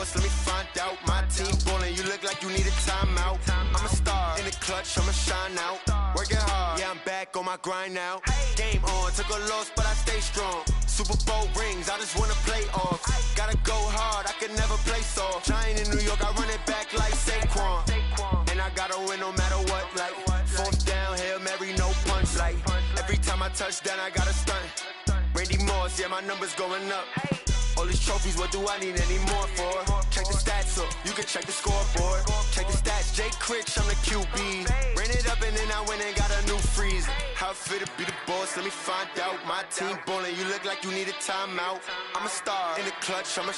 boss, let me find out. My team ballin', you look like you need a timeout. I'm a star in the clutch, I'ma shine out. Working hard, yeah, I'm back on my grind now. Game on, took a loss, but I stay strong. Super Bowl rings, I just wanna play off. Gotta go hard, I can never play soft. Giant in New York, I run it back like Saquon. And I gotta win no matter what, like fourth down, Hail Mary, no punch. Like every time I touch down, I gotta stunt. Randy Moss, yeah, my numbers going up. All these trophies, what do I need any more for? Check the stats up, you can check the scoreboard. Check the stats, Jay Critch, I'm the QB. Ran it up and then I went and got a new freeze. How it fit to be the boss, let me find out. My team ballin', you look like you need a timeout. I'm a star in the clutch, I'm a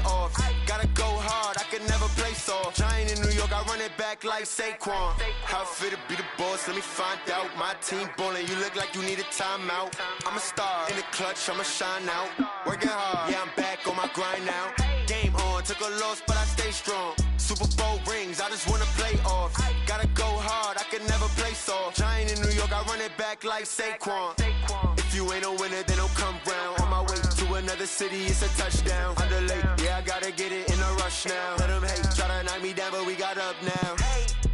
off. Gotta go hard, I can never play soft. Giant in New York, I run it back like Saquon. How it fit to be the boss, let me find out. My team ballin', you look like you need a timeout. I'm a star in the clutch, I'ma shine out. Working hard, yeah, I'm back on my grind now. Game on, took a loss, but I stay strong. Super Bowl rings, I just wanna play off. Gotta go hard, I can never play soft. Giant in New York, I run it back like Saquon. If you ain't a winner, then don't come round. On my way to another city, it's a touchdown. Underlay, yeah, I gotta get it in a rush now. Let them hate, try to knock me down, but we got up now.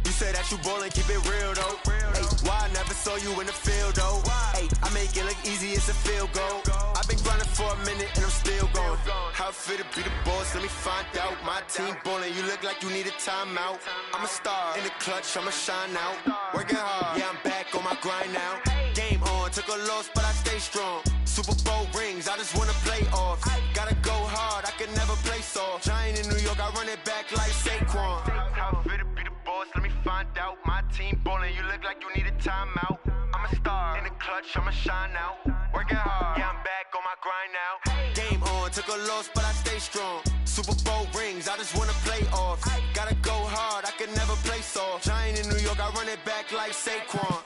You say that you ballin', keep it real though. Hey, why I never saw you in the field though? Hey, I make it look easy, it's a field goal. I've been grinding for a minute and I'm still going. How it fit to be the boss, let me find out. My team ballin', you look like you need a timeout. I'm a star in the clutch, I'ma shine out. Working hard, yeah, I'm back on my grind now. Game on, took a loss, but I stay strong. Super Bowl rings, I just wanna play off. Gotta go hard, I can never play soft. Giant in New York, I run it back like Saquon. How it fit to be the boss, let me find out. My team ballin', you look like you need a timeout. I'm a star in the clutch, I'ma shine out. Working hard, yeah, I'm back on my grind now. Game on, took a loss, but I stay strong. Super Bowl rings, I just wanna play off. Gotta go hard, I can never play soft. Giant in New York, I run it back like Saquon.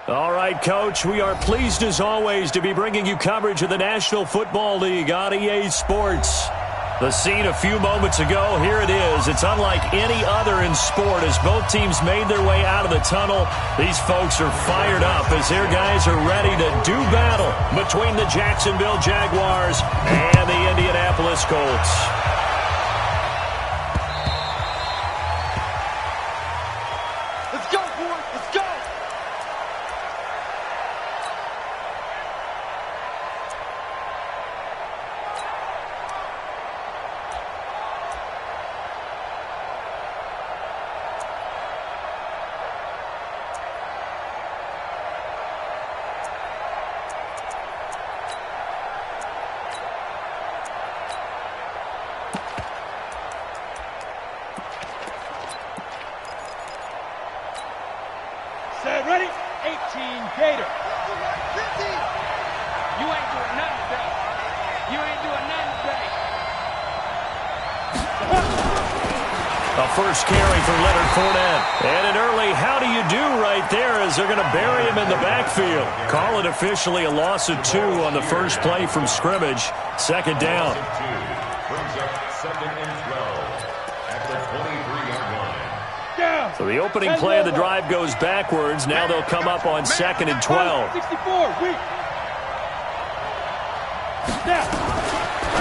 All right, Coach, we are pleased as always to be bringing you coverage of the National Football League on EA Sports. The scene a few moments ago, here it is. It's unlike any other in sport as both teams made their way out of the tunnel. These folks are fired up as their guys are ready to do battle between the Jacksonville Jaguars and the Indianapolis Colts. Let's go, boys. Let's go. Set, ready? 18 Gator. You ain't doing nothing today. You ain't doing nothing today. A first carry for Leonard Fournette. And an early how do you do right there as they're going to bury him in the backfield. Call it officially a loss of 2 on the first play from scrimmage. Second down. Brings up 2nd and 12 at the 23-yard line. So the opening play of the drive goes backwards. Now they'll come up on 2nd and 12. 64, weak.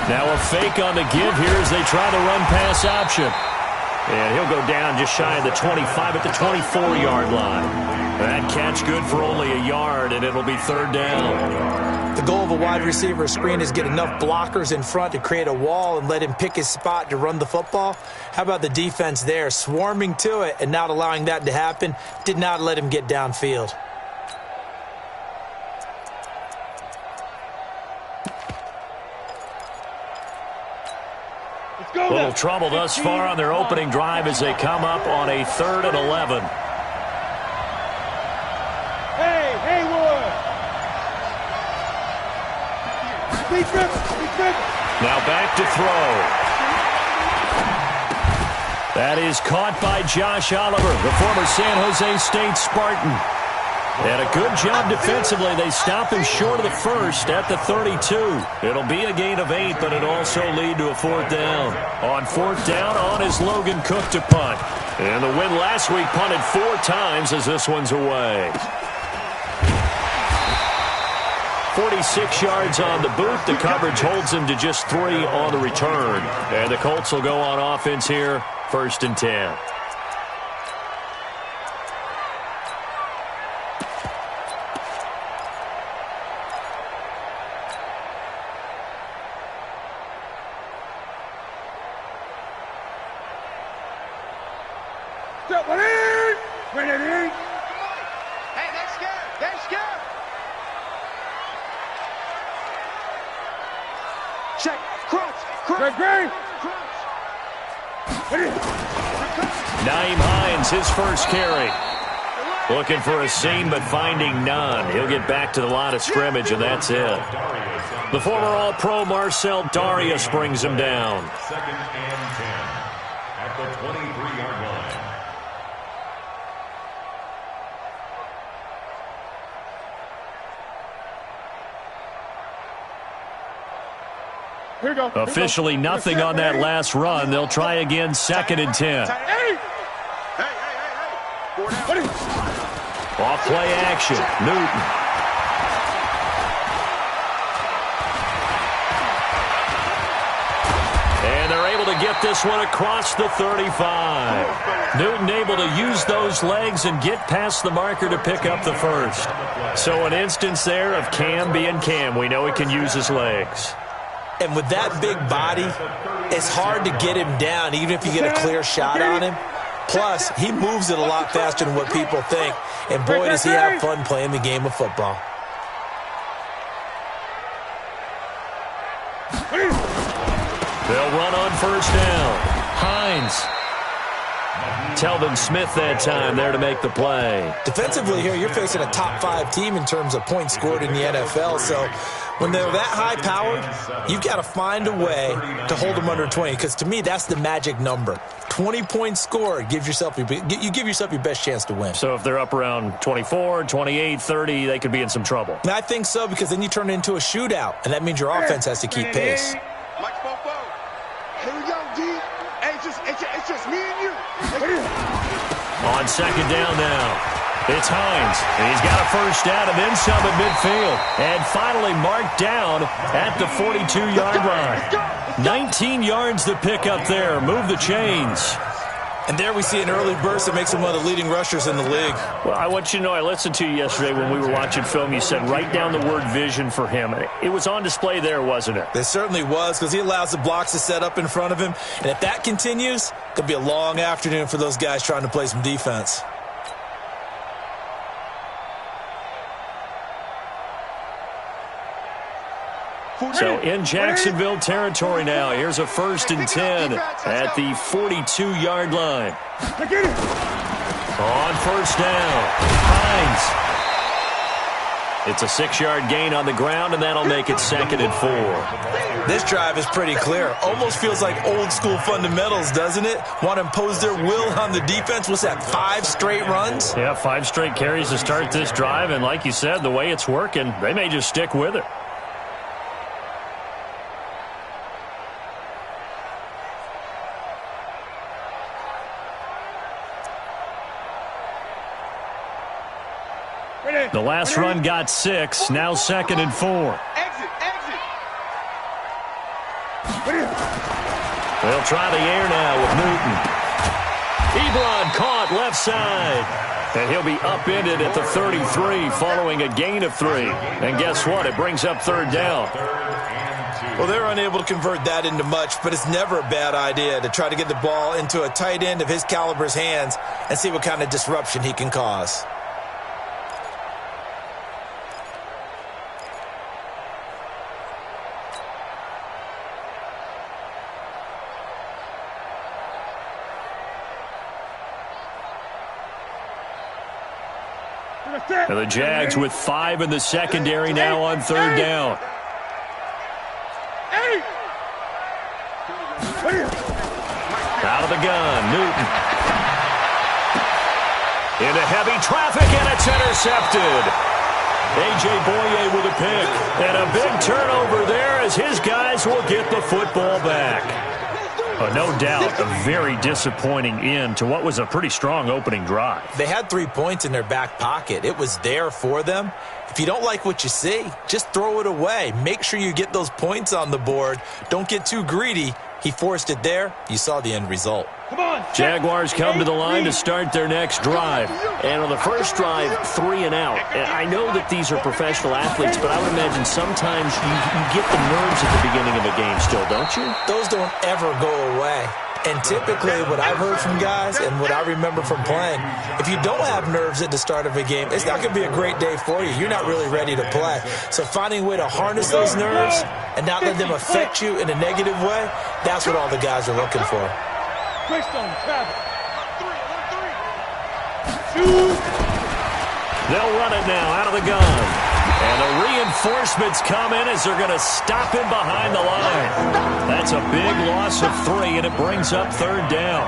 Now a fake on the give here as they try the run-pass option. And he'll go down just shy of the 25 at the 24-yard line. That catch good for only a yard, and it'll be 3rd down. The goal of a wide receiver screen is get enough blockers in front to create a wall and let him pick his spot to run the football. How about the defense there, swarming to it and not allowing that to happen? Did not let him get downfield. A little trouble thus far on their opening drive as they come up on a 3rd and 11. Hey, Haywood. Now back to throw. That is caught by Josh Oliver, the former San Jose State Spartan. And a good job defensively. They stop him short of the first at the 32. It'll be a gain of 8, but it'll also lead to a 4th down. On 4th down, on is Logan Cook to punt. And the win last week punted 4 times as this one's away. 46 yards on the boot. The coverage holds him to just 3 on the return. And the Colts will go on offense here, 1st and 10. Hey, they're scared. They're scared. Check. Crunch. Crunch. Naeem Hines, his first carry. Looking for a seam, but finding none. He'll get back to the line of scrimmage, and that's it. The former All-Pro Marcel Darius brings him down. 2nd and 10 at the 23-yard line. Here we go. Officially nothing on that last run. They'll try again, 2nd and 10. Hey! Off play action. Newton. And they're able to get this one across the 35. Newton able to use those legs and get past the marker to pick up the first. So an instance there of Cam being Cam. We know he can use his legs. And with that big body, it's hard to get him down, even if you get a clear shot on him. Plus, he moves it a lot faster than what people think. And boy, does he have fun playing the game of football. They'll run on 1st down. Hines. Telvin Smith that time there to make the play. Defensively here, you're facing a top 5 team in terms of points scored in the NFL. So when they're that high-powered, you've got to find a way to hold them under 20. Because to me, that's the magic number. 20 points scored, you give yourself your best chance to win. So if they're up around 24, 28, 30, they could be in some trouble. And I think so, because then you turn it into a shootout, and that means your offense has to keep pace. Mike Fofo. Here we go, D. Hey, it's just me and you. On 2nd down now. It's Hines, and he's got a 1st down and then some at midfield. And finally marked down at the 42-yard line. 19 yards to pick up there. Move the chains. And there we see an early burst that makes him one of the leading rushers in the league. Well, I want you to know, I listened to you yesterday when we were watching film. You said write down the word vision for him. It was on display there, wasn't it? It certainly was, because he allows the blocks to set up in front of him. And if that continues, it could be a long afternoon for those guys trying to play some defense. So in Jacksonville territory now. Here's a 1st and 10 at the 42-yard line. On 1st down, Hines. It's a 6-yard gain on the ground, and that'll make it 2nd and 4. This drive is pretty clear. Almost feels like old school fundamentals, doesn't it? Want to impose their will on the defense. What's that, 5 straight runs? Yeah, 5 straight carries to start this drive, and like you said, the way it's working, they may just stick with it. The last run got 6, now 2nd and 4. Exit. They'll try the air now with Newton. Ebron caught left side. And he'll be upended at the 33 following a gain of 3. And guess what? It brings up 3rd down. Well, they're unable to convert that into much, but it's never a bad idea to try to get the ball into a tight end of his caliber's hands and see what kind of disruption he can cause. And the Jags with 5 in the secondary now on 3rd down. Out of the gun, Newton. Into heavy traffic, and it's intercepted. A.J. Boye with a pick. And a big turnover there as his guys will get the football back. No doubt a very disappointing end to what was a pretty strong opening drive. They had 3 points in their back pocket. It was there for them. If you don't like what you see, just throw it away. Make sure you get those points on the board. Don't get too greedy. He forced it there. You saw the end result. Jaguars come to the line to start their next drive. And on the first drive, 3 and out. And I know that these are professional athletes, but I would imagine sometimes you get the nerves at the beginning of a game still, don't you? Those don't ever go away. And typically what I've heard from guys and what I remember from playing, if you don't have nerves at the start of a game, it's not going to be a great day for you. You're not really ready to play. So finding a way to harness those nerves and not let them affect you in a negative way, that's what all the guys are looking for. They'll run it now out of the gun. And the reinforcements come in as they're going to stop him behind the line. That's a big loss of 3, and it brings up 3rd down.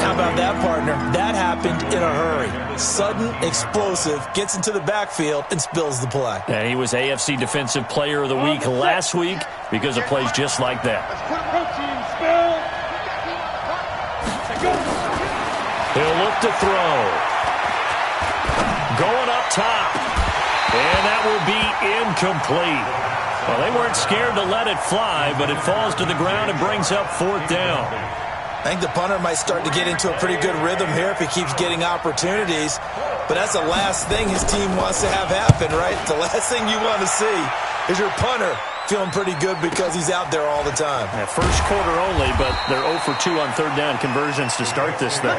How about that, partner? That happened in a hurry. Sudden, explosive, gets into the backfield, and spills the play. And he was AFC Defensive Player of the Week last week because of plays just like that. He'll look to throw. Going up top. And that will be incomplete. Well, they weren't scared to let it fly, but it falls to the ground and brings up 4th down. I think the punter might start to get into a pretty good rhythm here if he keeps getting opportunities. But that's the last thing his team wants to have happen, right? The last thing you want to see is your punter feeling pretty good because he's out there all the time. Yeah, first quarter only, but they're 0 for 2 on 3rd down conversions to start this thing.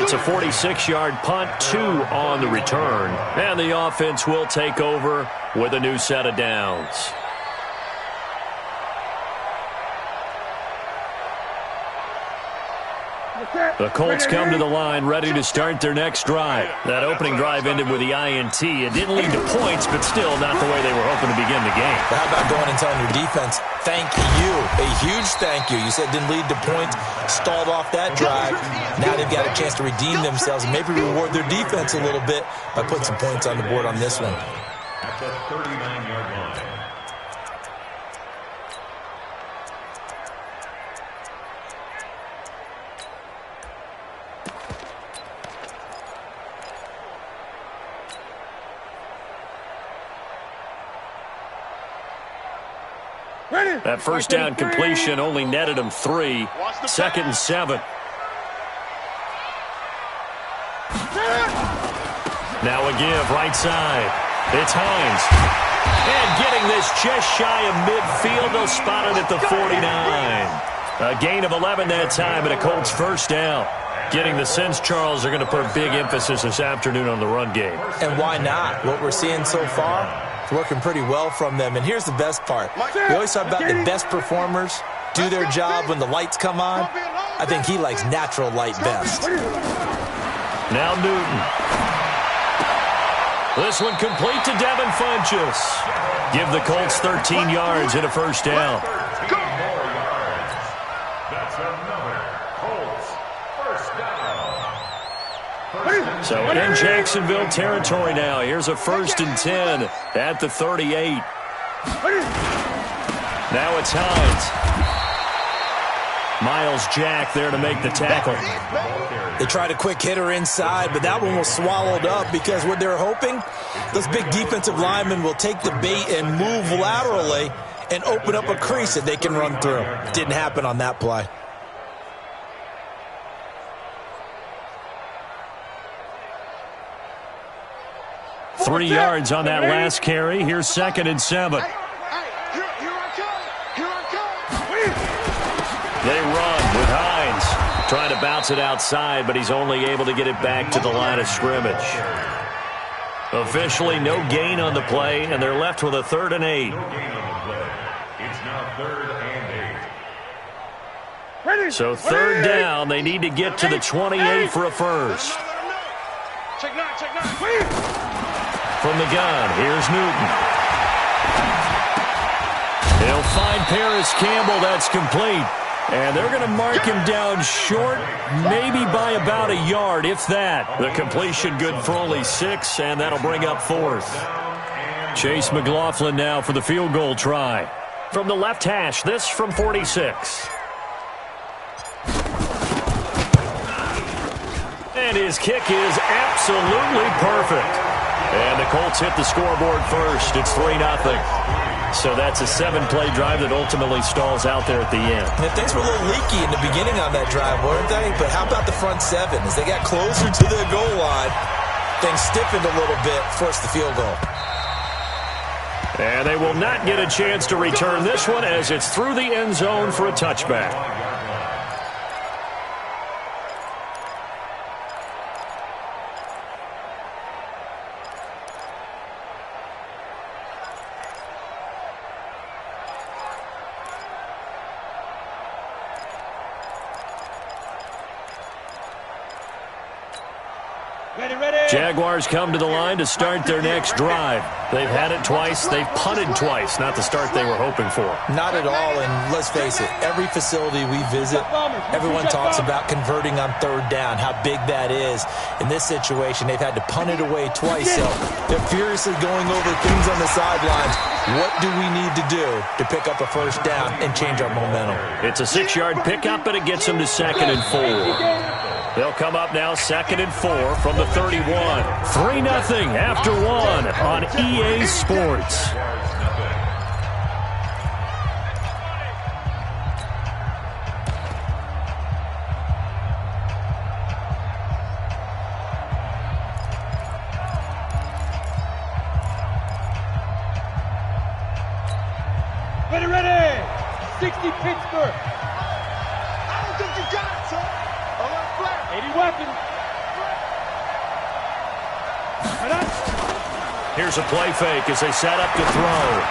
It's a 46-yard punt, 2 on the return. And the offense will take over with a new set of downs. The Colts come to the line ready to start their next drive. That opening drive ended with the INT. It didn't lead to points, but still not the way they were hoping to begin the game. But how about going and telling your defense, thank you, a huge thank you. You said it didn't lead to points, stalled off that drive. Now they've got a chance to redeem themselves and maybe reward their defense a little bit by putting some points on the board on this one. At the 39-yard line. That first down completion only netted him 3. 2nd and 7. Now a give, right side. It's Hines. And getting this just shy of midfield. They'll spot it at the 49. A gain of 11 that time and a Colts first down. Getting the sense, Charles, are going to put a big emphasis this afternoon on the run game. And why not? What we're seeing so far, it's working pretty well from them. And here's the best part. We always talk about the best performers do their job when the lights come on. I think he likes natural light best. Now Newton. This one complete to Devin Funchess. Give the Colts 13 yards and a first down. That's another Colts first down. So in Jacksonville territory now. Here's a 1st and 10 at the 38. Now it's Hines. Miles Jack there to make the tackle. They tried a quick hitter inside, but that one was swallowed up because what they're hoping, those big defensive linemen will take the bait and move laterally and open up a crease that they can run through. Didn't happen on that play. Three yards on that last carry. Here's 2nd and 7. They run with Hines. Trying to bounce it outside, but he's only able to get it back to the line of scrimmage. Officially no gain on the play, and they're left with a 3rd and 8. No gain on the play. It's now 3rd and 8. So 3rd down, they need to get to the 28 for a first. Check nine. From the gun, here's Newton. He'll find Paris Campbell. That's complete. And they're going to mark him down short, maybe by about a yard, if that. The completion good for only 6, and that'll bring up 4th. Chase McLaughlin now for the field goal try. From the left hash, this from 46. And his kick is absolutely perfect. And the Colts hit the scoreboard first. It's 3-0. So that's a 7-play drive that ultimately stalls out there at the end. And things were a little leaky in the beginning on that drive, weren't they? But how about the front 7? As they got closer to the goal line, things stiffened a little bit, forced the field goal. And they will not get a chance to return this one as it's through the end zone for a touchback. Jaguars come to the line to start their next drive. They've had it twice. They've punted twice. Not the start they were hoping for. Not at all, and let's face it, every facility we visit, everyone talks about converting on 3rd down, how big that is. In this situation, they've had to punt it away twice, so they're furiously going over things on the sidelines. What do we need to do to pick up a 1st down and change our momentum? It's a 6-yard pickup, but it gets them to 2nd and 4. They'll come up now 2nd and 4 from the 31. 3-0 after 1 on EA Sports. Ready! 60 Pittsburgh. I don't think you got it, son. 80 weapons. Here's a play fake as they set up to throw.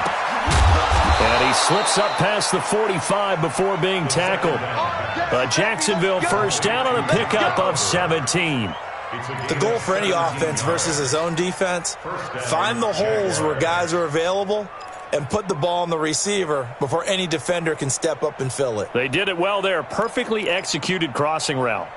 And he slips up past the 45 before being tackled. Jacksonville 1st down on a pickup of 17. The goal for any offense versus his own defense, find the holes where guys are available and put the ball on the receiver before any defender can step up and fill it. They did it well there. Perfectly executed crossing route.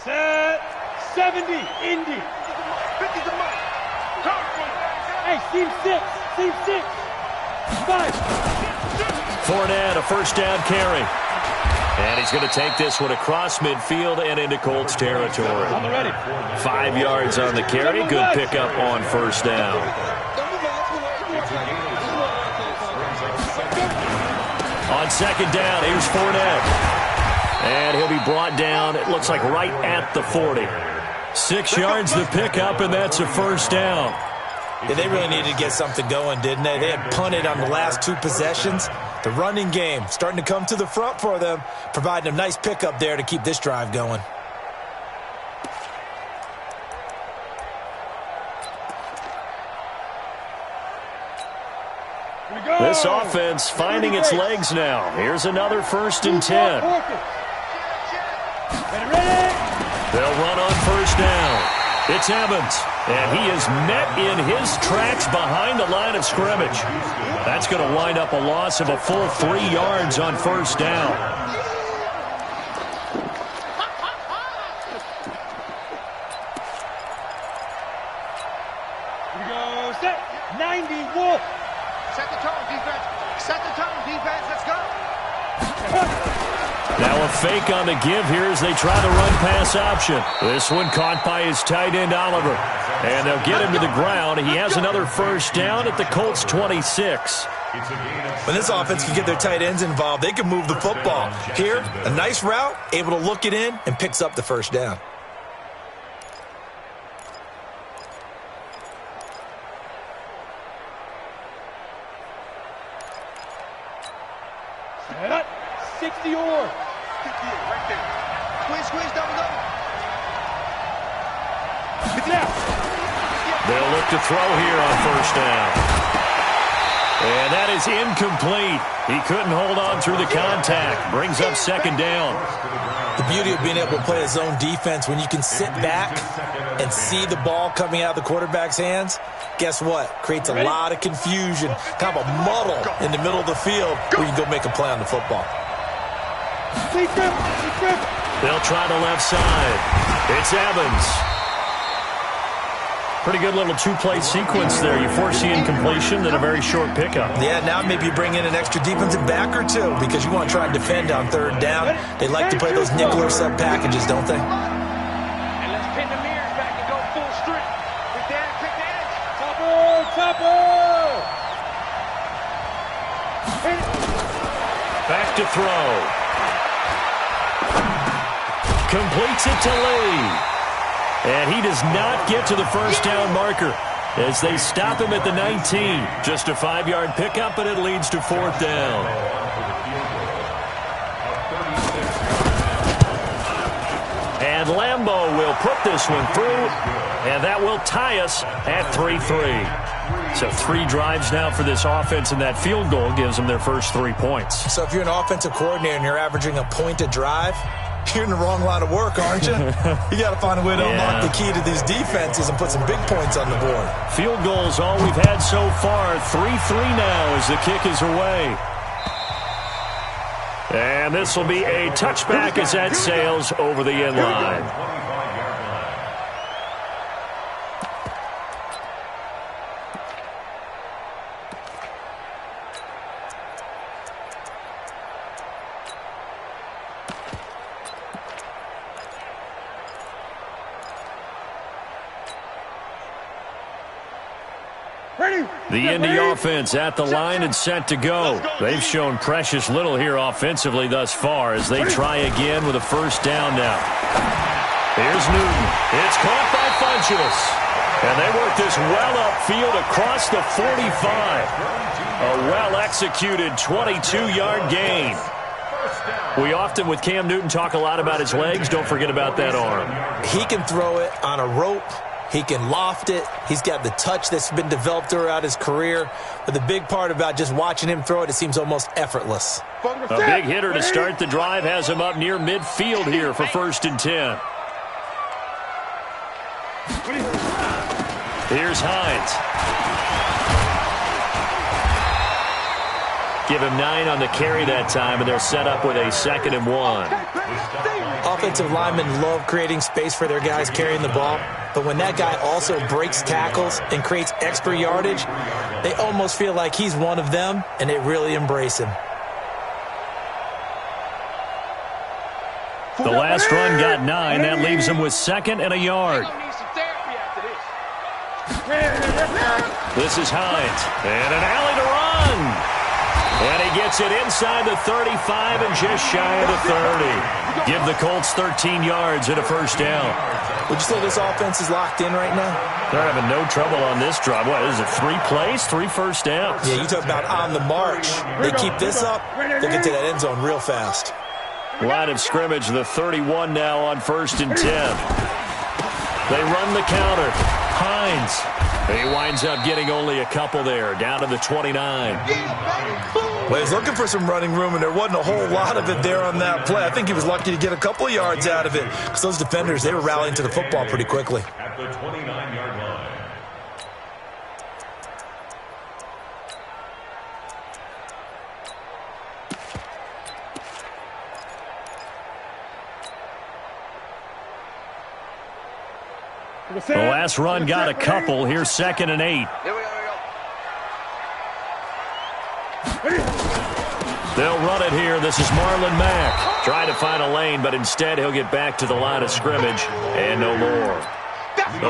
Set 70, Indy. 50 to Mike. Hey, team 6. 5. Fournette, a 1st down carry. And he's going to take this one across midfield and into Colts territory. On the ready. 5 yards on the carry. Good pickup on 1st down. On 2nd down, here's Fournette. And he'll be brought down, it looks like right at the 40. 6 yards the pickup, and that's a 1st down. Yeah, they really needed to get something going, didn't they? They had punted on the last 2 possessions. The running game starting to come to the front for them, providing a nice pickup there to keep this drive going. This offense finding its legs now. Here's another 1st and 10. They'll run on 1st down. It's Evans, and he is met in his tracks behind the line of scrimmage. That's going to wind up a loss of a full 3 yards on 1st down. Here we go, set, 90, Wolf. Set the tone, defense. Set the tone, defense. Let's go. Now a fake on the give here as they try the run-pass option. This one caught by his tight end, Oliver. And they'll get him to the ground. He has another 1st down at the Colts 26. When this offense can get their tight ends involved, they can move the football. Here, a nice route, able to look it in, and picks up the 1st down. Set, 60 or. Right there. Squeeze, double. It's out. They'll look to throw here on first down. And that is incomplete. He couldn't hold on through the contact. Brings up second down. The beauty of being able to play a zone defense, when you can sit back and see the ball coming out of the quarterback's hands, guess what? Creates a lot of confusion, kind of a muddle in the middle of the field where you can go make a play on the football. They'll try the left side. It's Evans. Pretty good little two-play sequence there. You force the incompletion, then a very short pickup. Yeah, now maybe you bring in an extra defensive back or two because you want to try and defend on third down. They like to play those nickel or sub packages, don't they? And let's pin the mirrors back and go full strength. Quick dash. Topple. Back to throw. Completes it to Lee. And he does not get to the first down marker as they stop him at the 19. Just a 5-yard pickup, and it leads to fourth down. And Lambeau will put this one through, and that will tie us at 3-3. So 3 drives now for this offense, and that field goal gives them their first 3 points. So if you're an offensive coordinator and you're averaging a point a drive, you're in the wrong line of work, aren't you? You got to find a way to unlock the key to these defenses and put some big points on the board. Field goals all we've had so far. 3-3 now as the kick is away. And this will be a touchback as that sails over the end line. The Indy offense at the line and set to go. They've shown precious little here offensively thus far as they try again with a first down now. Here's Newton. It's caught by Funchess. And they work this well upfield across the 45. A well-executed 22-yard gain. We often, with Cam Newton, talk a lot about his legs. Don't forget about that arm. He can throw it on a rope. He can loft it. He's got the touch that's been developed throughout his career. But the big part about just watching him throw it, it seems almost effortless. A big hitter to start the drive has him up near midfield here for 1st and 10. Here's Hines. Give him 9 on the carry that time, and they're set up with a 2nd and 1. Offensive linemen love creating space for their guys carrying the ball, but when that guy also breaks tackles and creates extra yardage, they almost feel like he's one of them, and they really embrace him. The last run got 9. That leaves him with 2nd and a yard. This is Hines, and an alley to run. And he gets it inside the 35 and just shy of the 30. Give the Colts 13 yards and a first down. Would you say this offense is locked in right now? They're having no trouble on this drive. What is it, 3 plays, 3 first downs? Yeah, you talk about on the march. They keep this up, they'll get to that end zone real fast. Line of scrimmage, the 31 now on 1st and 10. They run the counter. Hines. He winds up getting only a couple there, down to the 29. Well, he's looking for some running room, and there wasn't a whole lot of it there on that play. I think he was lucky to get a couple of yards out of it because those defenders, they were rallying to the football pretty quickly. At the 29-yard line. The last run got a couple. Here's 2nd and 8. Here we go. They'll run it here. This is Marlon Mack. Trying to find a lane, but instead he'll get back to the line of scrimmage and no more.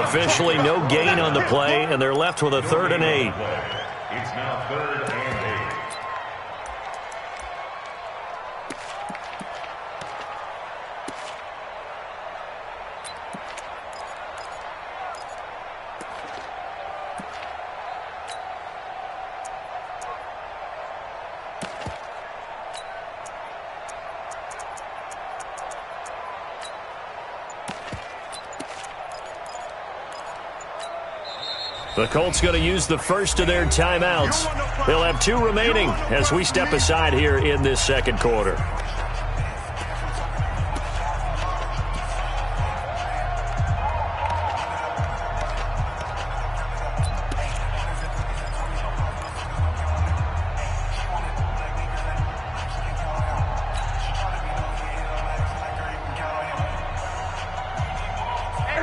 Officially no gain on the play, and they're left with a 3rd and 8. It's now 3rd and 8. The Colts going to use the first of their timeouts. They'll have 2 remaining as we step aside here in this second quarter.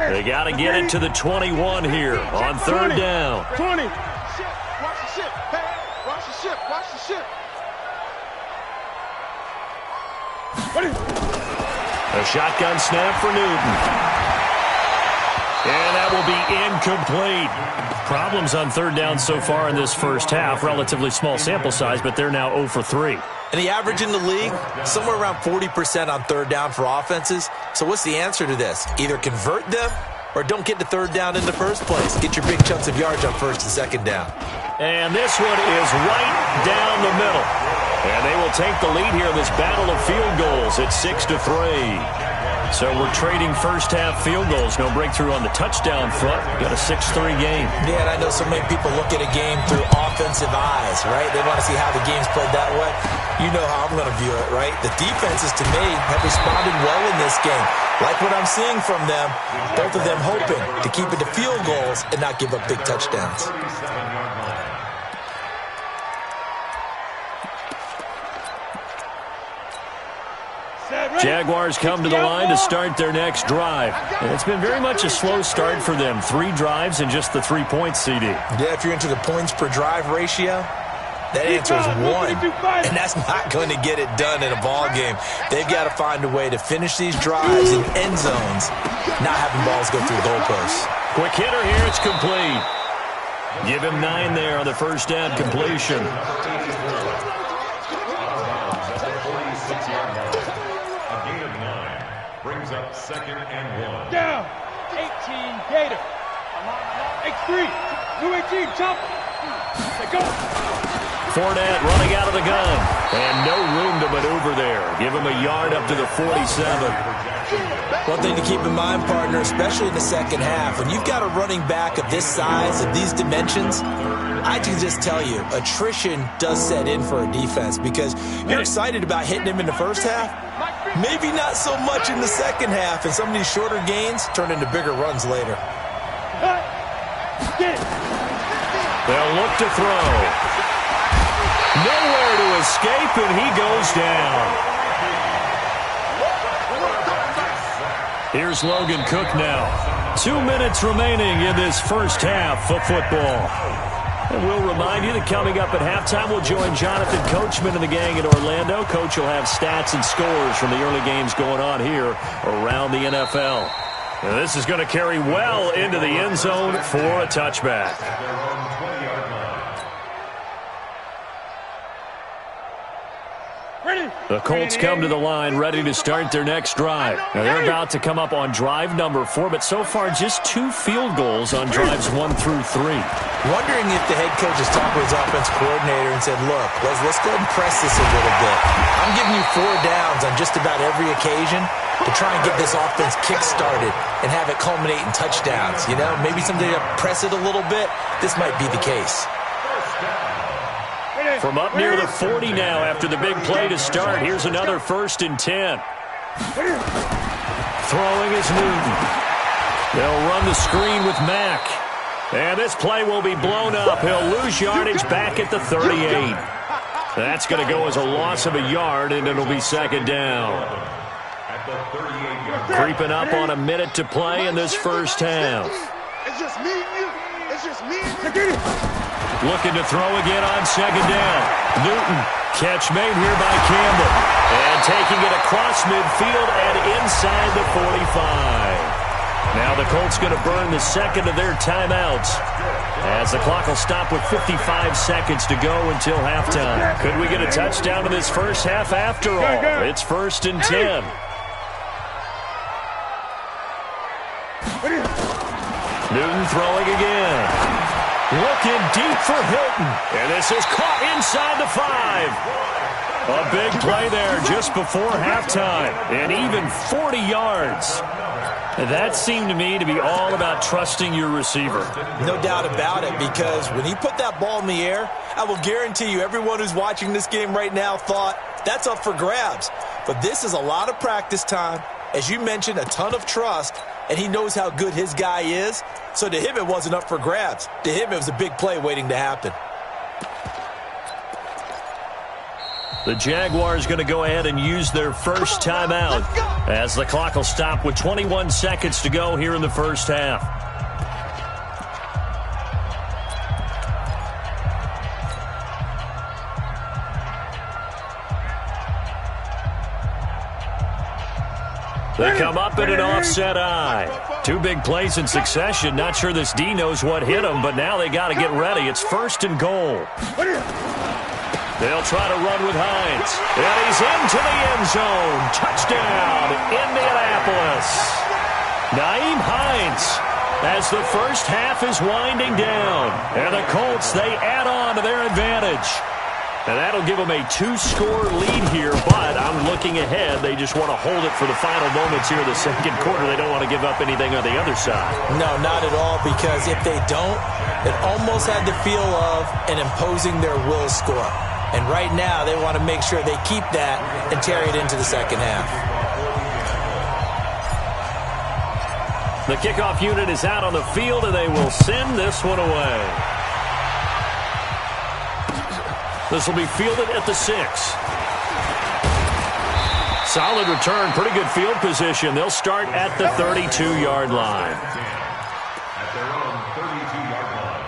They got to get it to the 21 here on third down. 20. Watch the ship. Hey, watch the ship. Watch the ship. A shotgun snap for Newton. And that will be incomplete. Problems on third down so far in this first half. Relatively small sample size, but they're now 0 for 3. And the average in the league, somewhere around 40% on third down for offenses. So what's the answer to this? Either convert them or don't get to third down in the first place. Get your big chunks of yards on first and second down. And this one is right down the middle. And they will take the lead here in this battle of field goals at 6-3. So we're trading first-half field goals. No breakthrough on the touchdown front. Got a 6-3 game. Yeah, and I know so many people look at a game through offensive eyes, right? They want to see how the game's played that way. You know how I'm going to view it, right? The defenses, to me, have responded well in this game. Like what I'm seeing from them, both of them hoping to keep it to field goals and not give up big touchdowns. Jaguars come to the line to start their next drive. And it's been very much a slow start for them. 3 drives and just the 3 points, CD. Yeah, if you're into the points per drive ratio, that answer is 1. And that's not going to get it done in a ball game. They've got to find a way to finish these drives in end zones, not having balls go through goalposts. Quick hitter here, it's complete. Give him 9 there on the first down completion. Brings up 2nd and 1. Down. 18 Gator. X3. New 18 chopper. Let's go. Fournette running out of the gun. And no room to maneuver there. Give him a yard up to the 47. One thing to keep in mind, partner, especially in the second half, when you've got a running back of this size, of these dimensions, I can just tell you, attrition does set in for a defense because you're excited about hitting him in the first half, maybe not so much in the second half, and some of these shorter gains turn into bigger runs later. They'll look to throw. Nowhere to escape, and he goes down. Here's Logan Cook now. 2 minutes remaining in this first half of football. And we'll remind you that coming up at halftime, we'll join Jonathan Coachman and the gang in Orlando. Coach will have stats and scores from the early games going on here around the NFL. And this is going to carry well into the end zone for a touchback. The Colts come to the line ready to start their next drive. Now they're about to come up on drive number 4, but so far just 2 field goals on drives 1 through 3. Wondering if the head coach has talked with his offense coordinator and said, look, let's go and press this a little bit. I'm giving you 4 downs on just about every occasion to try and get this offense kick-started and have it culminate in touchdowns. You know, maybe someday to press it a little bit. This might be the case. From up near the 40 now after the big play to start. Here's another 1st and 10. Throwing is Newton. They'll run the screen with Mack. And this play will be blown up. He'll lose yardage back at the 38. That's going to go as a loss of a yard, and it'll be 2nd down. Creeping up on a minute to play in this first half. It's just me and you. It's just me and you. Looking to throw again on 2nd down. Newton, catch made here by Campbell. And taking it across midfield and inside the 45. Now the Colts going to burn the second of their timeouts as the clock will stop with 55 seconds to go until halftime. Could we get a touchdown in this first half after all? It's 1st and 10. Newton throwing again. Looking deep for Hilton. And this is caught inside the 5. A big play there just before halftime. And even 40 yards. That seemed to me to be all about trusting your receiver. No doubt about it, because when he put that ball in the air, I will guarantee you everyone who's watching this game right now thought that's up for grabs. But this is a lot of practice time. As you mentioned, a ton of trust, and he knows how good his guy is. So to him, it wasn't up for grabs. To him, it was a big play waiting to happen. The Jaguars going to go ahead and use their first timeout as the clock will stop with 21 seconds to go here in the first half. They come up in an offset eye. Two big plays in succession. Not sure this D knows what hit them, but now they got to get ready. It's 1st and goal. They'll try to run with Hines. And he's into the end zone. Touchdown, Indianapolis. Nyheim Hines as the first half is winding down. And the Colts, they add on to their advantage. And that'll give them a 2-score lead here, but I'm looking ahead. They just want to hold it for the final moments here in the second quarter. They don't want to give up anything on the other side. No, not at all, because if they don't, it almost had the feel of an imposing their will score. And right now, they want to make sure they keep that and carry it into the second half. The kickoff unit is out on the field, and they will send this one away. This will be fielded at the 6. Solid return, pretty good field position. They'll start at the 32-yard line. At their own 32-yard line.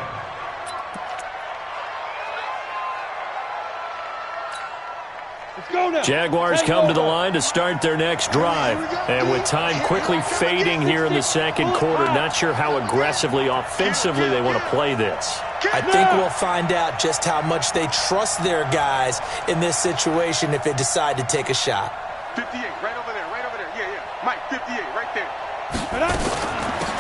Let's go now. Jaguars come to the line to start their next drive. And with time quickly fading here in the second quarter, not sure how aggressively, offensively they want to play this. I think we'll find out just how much they trust their guys in this situation if they decide to take a shot. 58, right over there, yeah. Mike, 58, right there.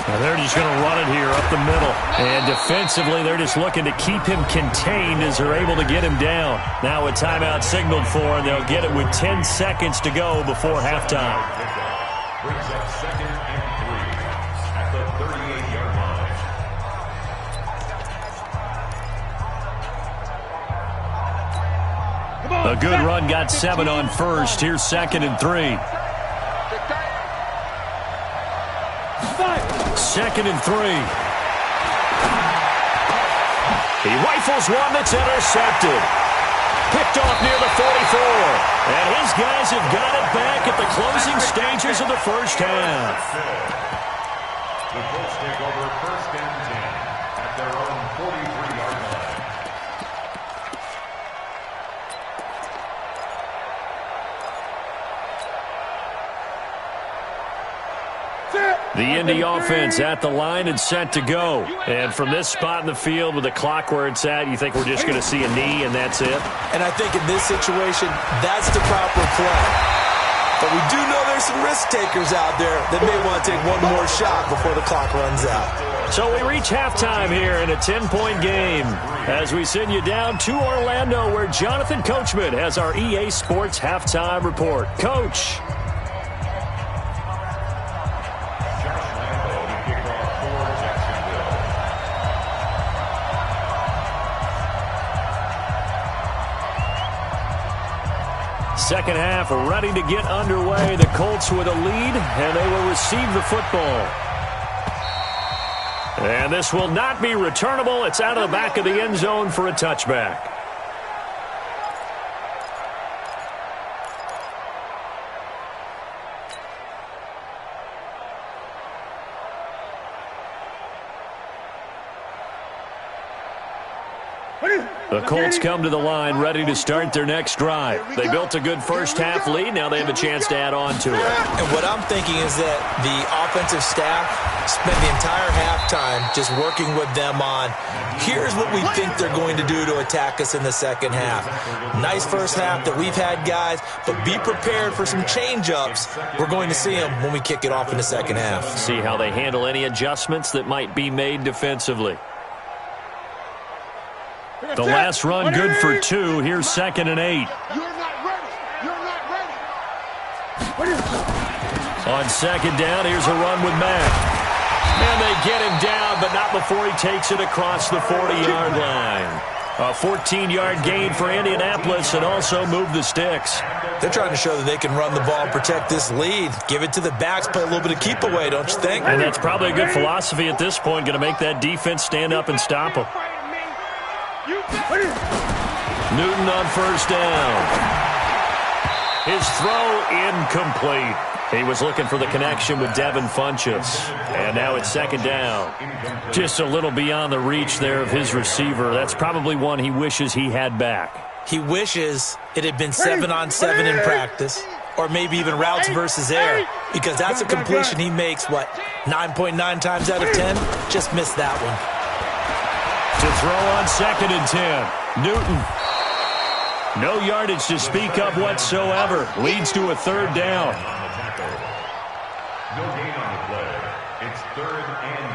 Now they're just going to run it here up the middle. And defensively, they're just looking to keep him contained as they're able to get him down. Now a timeout signaled for, and they'll get it with 10 seconds to go before halftime. Brings up 2nd and 3 at the 38-yard line. A good run got 7 on first. Here's 2nd and 3. 2nd and 3. He rifles one that's intercepted. Picked off near the 44. And his guys have got it back at the closing stages of the first half. The Colts take over 1st and 10 at their own 43-yard line. The Indy offense at the line and set to go. And from this spot in the field with the clock where it's at, you think we're just going to see a knee and that's it? And I think in this situation, that's the proper play. But we do know there's some risk takers out there that may want to take one more shot before the clock runs out. So we reach halftime here in a 10-point game as we send you down to Orlando where Jonathan Coachman has our EA Sports halftime report. Coach. Second half ready to get underway. The Colts with a lead, and they will receive the football. And this will not be returnable. It's out of the back of the end zone for a touchback. The Colts come to the line ready to start their next drive. They built a good first half lead. Now they have a chance to add on to it. And what I'm thinking is that the offensive staff spent the entire halftime just working with them on, here's what we think they're going to do to attack us in the second half. Nice first half that we've had, guys, but be prepared for some change-ups. We're going to see them when we kick it off in the second half. See how they handle any adjustments that might be made defensively. The last run good for 2. Here's 2nd and 8. You're not ready. On second down, here's a run with Mack. And they get him down, but not before he takes it across the 40-yard line. A 14-yard gain for Indianapolis and also move the sticks. They're trying to show that they can run the ball and protect this lead. Give it to the backs, play a little bit of keep away, don't you think? And that's probably a good philosophy at this point, going to make that defense stand up and stop them. Newton on first down. His throw incomplete. He was looking for the connection with Devin Funchess. And now it's second down. Just a little beyond the reach there of his receiver. That's probably one he wishes he had back. He wishes it had been 7-on-7 in practice, or maybe even routes versus air, because that's a completion he makes, 9.9 times out of 10? Just missed that one. To throw on second and 10. Newton. No yardage to speak of whatsoever. Leads to a third down. No gain on the play. It's 3rd and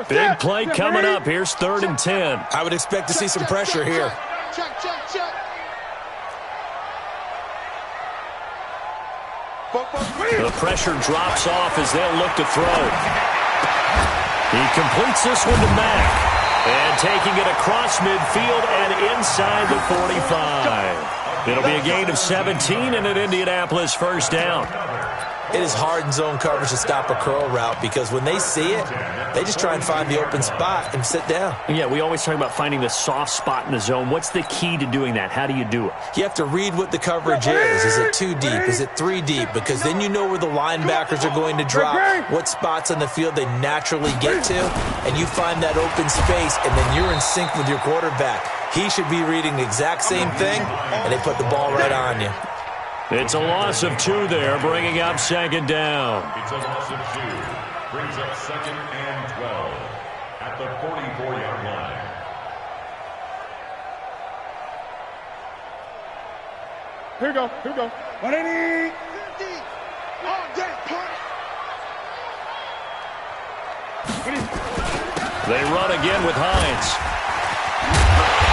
10. Big play coming up. Here's 3rd and 10. I would expect to see some pressure here. Check. The pressure drops off as they'll look to throw. He completes this one to Mack. And taking it across midfield and inside the 45. It'll be a gain of 17 and an Indianapolis first down. It is hard in zone coverage to stop a curl route because when they see it, they just try and find the open spot and sit down. Yeah, we always talk about finding the soft spot in the zone. What's the key to doing that? How do you do it? You have to read what the coverage is. Is it 2 deep? Is it 3 deep? Because then you know where the linebackers are going to drop, what spots on the field they naturally get to, and you find that open space, and then you're in sync with your quarterback. He should be reading the exact same thing, and they put the ball right on you. It's a loss of 2 there, bringing up second down. It's a loss of 2. Brings up 2nd and 12 at the 44-yard line. Here we go. 180. 50. All day, punt. They run again with Hines.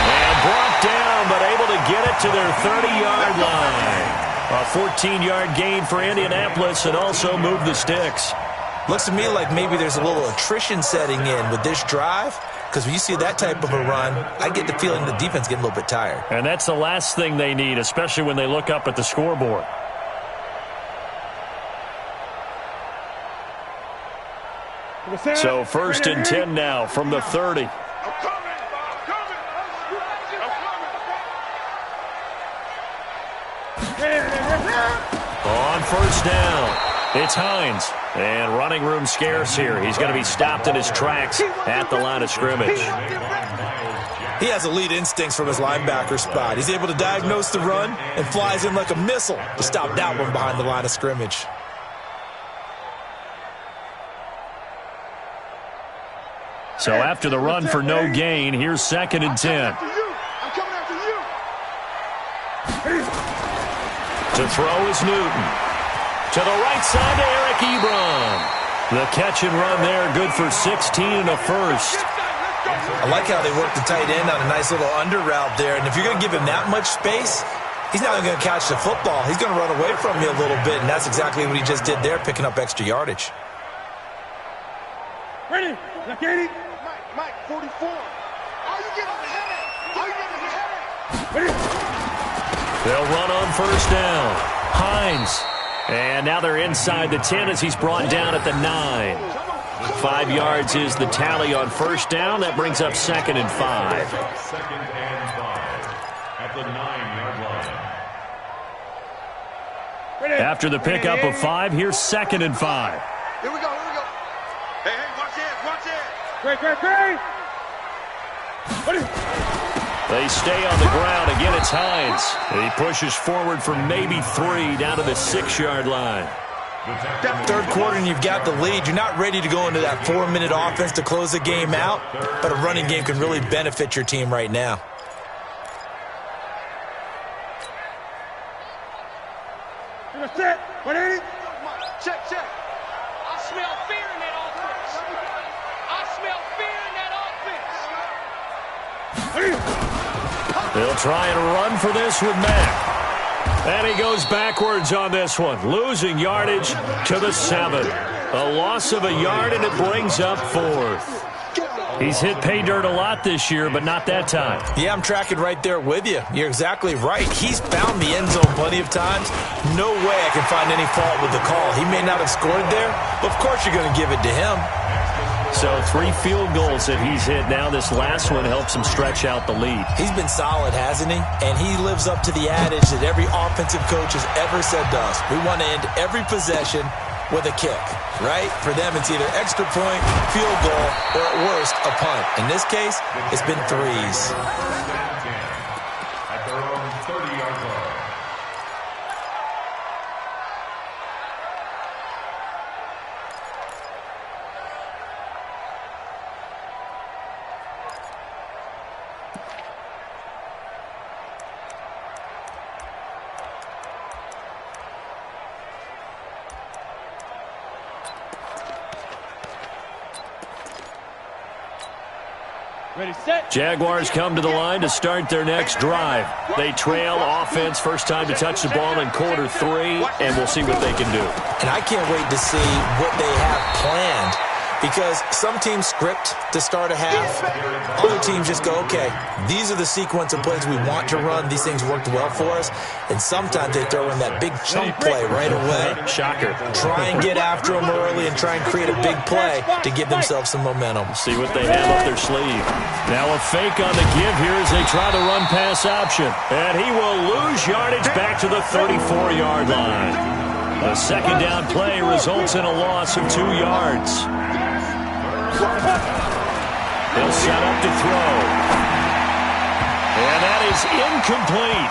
And brought down, but able to get it to their 30-yard line. A 14-yard gain for Indianapolis and also move the sticks. Looks to me like maybe there's a little attrition setting in with this drive, because when you see that type of a run, I get the feeling the defense getting a little bit tired. And that's the last thing they need, especially when they look up at the scoreboard. So 1st and 10 now from the 30. On first down, it's Hines. And running room scarce here. He's going to be stopped in his tracks at the line of scrimmage. He has elite instincts from his linebacker spot. He's able to diagnose the run and flies in like a missile to stop that one behind the line of scrimmage. So after the run for no gain, here's 2nd and 10. I'm coming after you. To throw is Newton. To the right side to Eric Ebron. The catch and run there, good for 16 and a first. I like how they work the tight end on a nice little under route there. And if you're going to give him that much space, he's not going to catch the football. He's going to run away from you a little bit, and that's exactly what he just did there, picking up extra yardage. Ready? Look, 80. Mike, 44. Are you getting ahead? Ready? They'll run on first down. Hines. And now they're inside the 10 as he's brought down at the 9. 5 yards is the tally on first down. That brings up 2nd and 5. 2nd and 5 at the 9-yard line. After the pickup of 5, here's 2nd and 5. Here we go. Hey, watch it. Great. They stay on the ground. Again, it's Hines. He pushes forward for maybe 3 down to the 6-yard line. Third quarter and you've got the lead. You're not ready to go into that 4-minute offense to close the game out, but a running game can really benefit your team right now. Set. 180. Check. I smell fear in that offense. I smell fear in They'll try and run for this with Mack. And he goes backwards on this one, losing yardage to the 7. A loss of a yard, and it brings up 4th. He's hit pay dirt a lot this year, but not that time. Yeah, I'm tracking right there with you. You're exactly right. He's found the end zone plenty of times. No way I can find any fault with the call. He may not have scored there, but of course you're going to give it to him. So 3 field goals that he's hit now. This last one helps him stretch out the lead. He's been solid, hasn't he? And he lives up to the adage that every offensive coach has ever said to us. We want to end every possession with a kick, right? For them, it's either extra point, field goal, or at worst, a punt. In this case, it's been 3s. At their own 30-yard line. Ready, set. Jaguars come to the line to start their next drive. They trail offense, first time to touch the ball in quarter 3, and we'll see what they can do. And I can't wait to see what they have planned, because some teams script to start a half. Other teams just go, okay, these are the sequence of plays we want to run. These things worked well for us. And sometimes they throw in that big chunk play right away. Shocker. Try and get after them early and try and create a big play to give themselves some momentum. See what they have up their sleeve. Now a fake on the give here as they try the run-pass option. And he will lose yardage back to the 34-yard line. A second down play results in a loss of 2 yards. They'll set up to throw. And that is incomplete.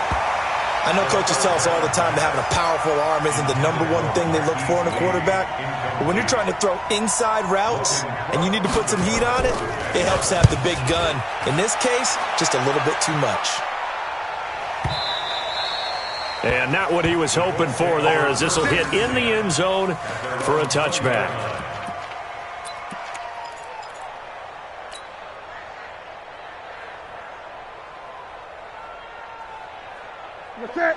I know coaches tell us all the time that having a powerful arm isn't the number one thing they look for in a quarterback. But when you're trying to throw inside routes and you need to put some heat on it, it helps to have the big gun. In this case, just a little bit too much. And not what he was hoping for there, as this will hit in the end zone for a touchback.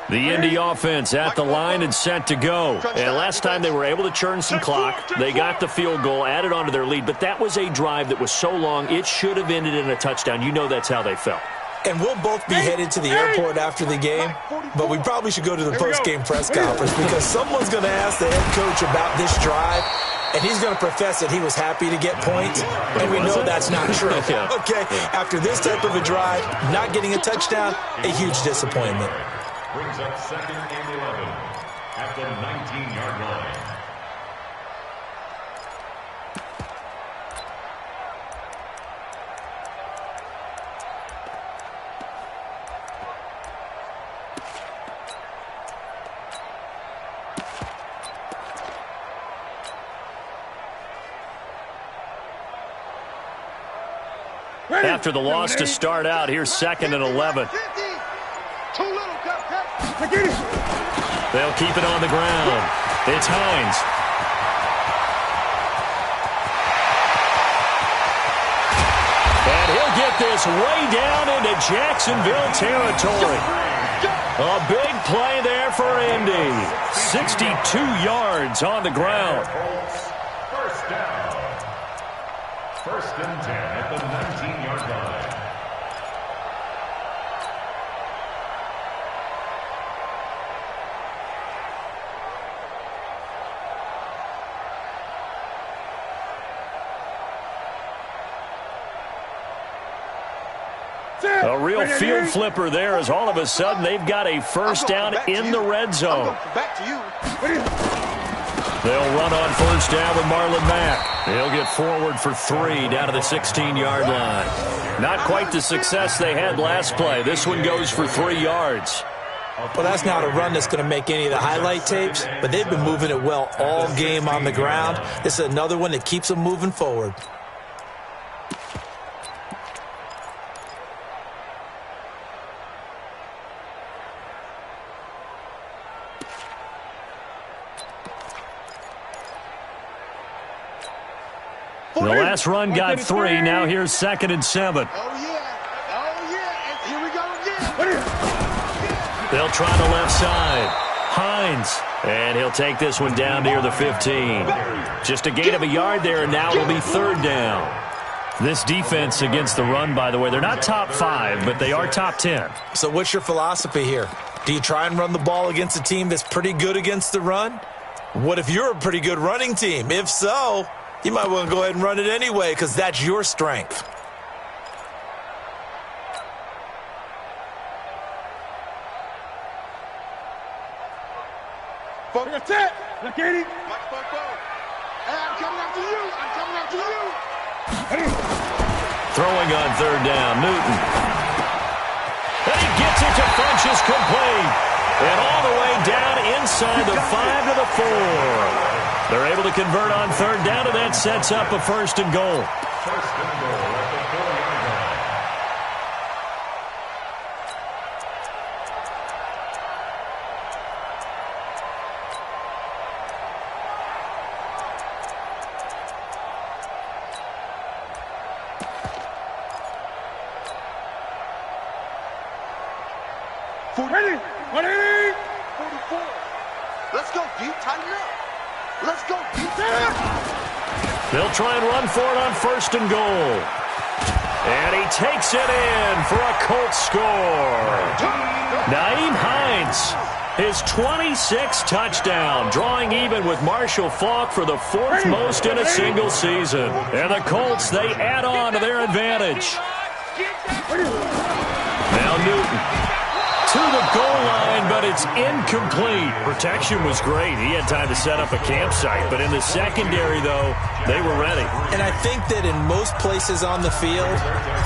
The Indy offense at the line and set to go. And last time they were able to churn some clock. They got the field goal, added on to their lead. But that was a drive that was so long, it should have ended in a touchdown. You know that's how they felt. And we'll both be headed to the airport after the game, but we probably should go to the post-game press conference because someone's going to ask the head coach about this drive, and he's going to profess that he was happy to get points, and we know that's not true. Okay, after this type of a drive, not getting a touchdown, a huge disappointment. Brings up 2nd and 11 at the 19-yard line. After the loss to start out, here's 2nd and 11. They'll keep it on the ground. It's Hines. And he'll get this way down into Jacksonville territory. A big play there for Indy. 62 yards on the ground. First down. 1st and 10 at the 19-yard line. A real field flipper there as all of a sudden they've got a first down in the red zone. They'll run on first down with Marlon Mack. He'll get forward for 3 down to the 16-yard line. Not quite the success they had last play. This one goes for 3 yards. Well, that's not a run that's going to make any of the highlight tapes, but they've been moving it well all game on the ground. This is another one that keeps them moving forward. The last run got 3. Now here's 2nd and 7. Oh, yeah. Oh, yeah. They'll try the left side. Hines. And he'll take this one down near the 15. Just a gain of a yard there, and now it'll be third down. This defense against the run, by the way, they're not top 5, but they are top 10. So what's your philosophy here? Do you try and run the ball against a team that's pretty good against the run? What if you're a pretty good running team? If so, you might want to go ahead and run it anyway because that's your strength. That's it. Look at him. Hey, I'm coming after you. I'm coming after you. Throwing on third down, Newton. And he gets it to Funchess complete. And all the way down inside the 5 to the 4. They're able to convert on third down, and that sets up a first and goal. First and goal at the 4-yard line. Ready? 180. 44. Let's go, deep. Tighten up. Let's go, deep. They'll try and run for it on first and goal. And he takes it in for a Colts score. Nyheim Hines, his 26th touchdown, drawing even with Marshall Faulk for the 4th most in a single season. And the Colts, they add on to their advantage. Now Newton. To the goal line, but it's incomplete. Protection was great. He had time to set up a campsite, but in the secondary, though, they were ready. And I think that in most places on the field,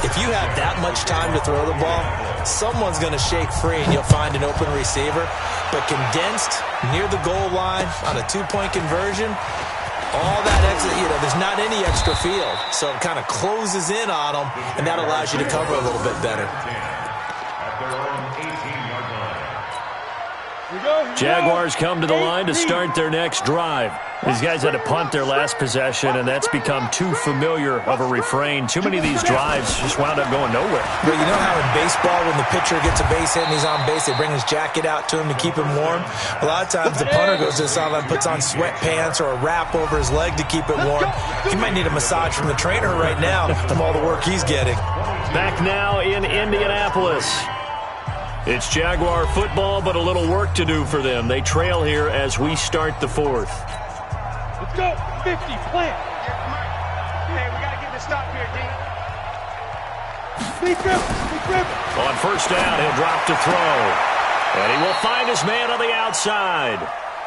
if you have that much time to throw the ball, someone's going to shake free and you'll find an open receiver. But condensed, near the goal line, on a 2-point conversion, all that extra, there's not any extra field. So it kind of closes in on them, and that allows you to cover a little bit better. Jaguars come to the line to start their next drive. These guys had to punt their last possession, and that's become too familiar of a refrain. Too many of these drives just wound up going nowhere. But you know how in baseball, when the pitcher gets a base hit and he's on base, they bring his jacket out to him to keep him warm? A lot of times the punter goes to the sideline, puts on sweatpants or a wrap over his leg to keep it warm. He might need a massage from the trainer right now from all the work he's getting. Back now in Indianapolis. It's Jaguar football, but a little work to do for them. They trail here as we start the 4th. Let's go. 50, plant. Hey, we got to get this stop here, D. Big grip. On first down, he'll drop to throw. And he will find his man on the outside.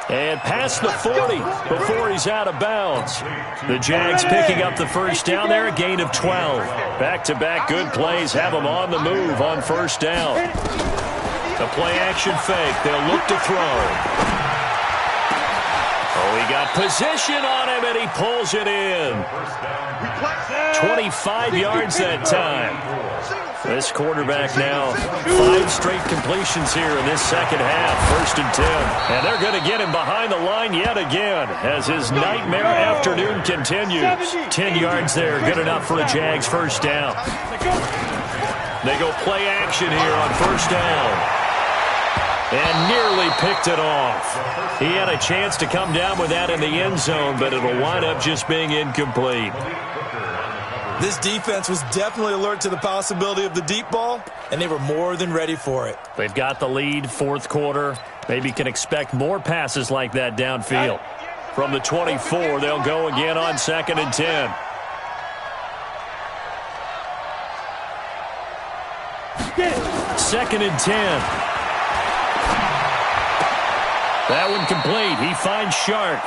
And past the 40 before he's out of bounds. The Jags picking up the first down there, a gain of 12. Back-to-back good plays have them on the move on first down. The play-action fake. They'll look to throw. Oh, he got position on him, and he pulls it in. 25 yards that time. This quarterback now, 5 straight completions here in this second half, 1st and 10. And they're going to get him behind the line yet again as his nightmare afternoon continues. 10 yards there, good enough for a Jags first down. They go play action here on first down. And nearly picked it off. He had a chance to come down with that in the end zone, but it'll wind up just being incomplete. This defense was definitely alert to the possibility of the deep ball, and they were more than ready for it. They've got the lead, 4th quarter. Maybe can expect more passes like that downfield. From the 24, they'll go again on 2nd and 10. Second and 10. That one complete. He finds Shark.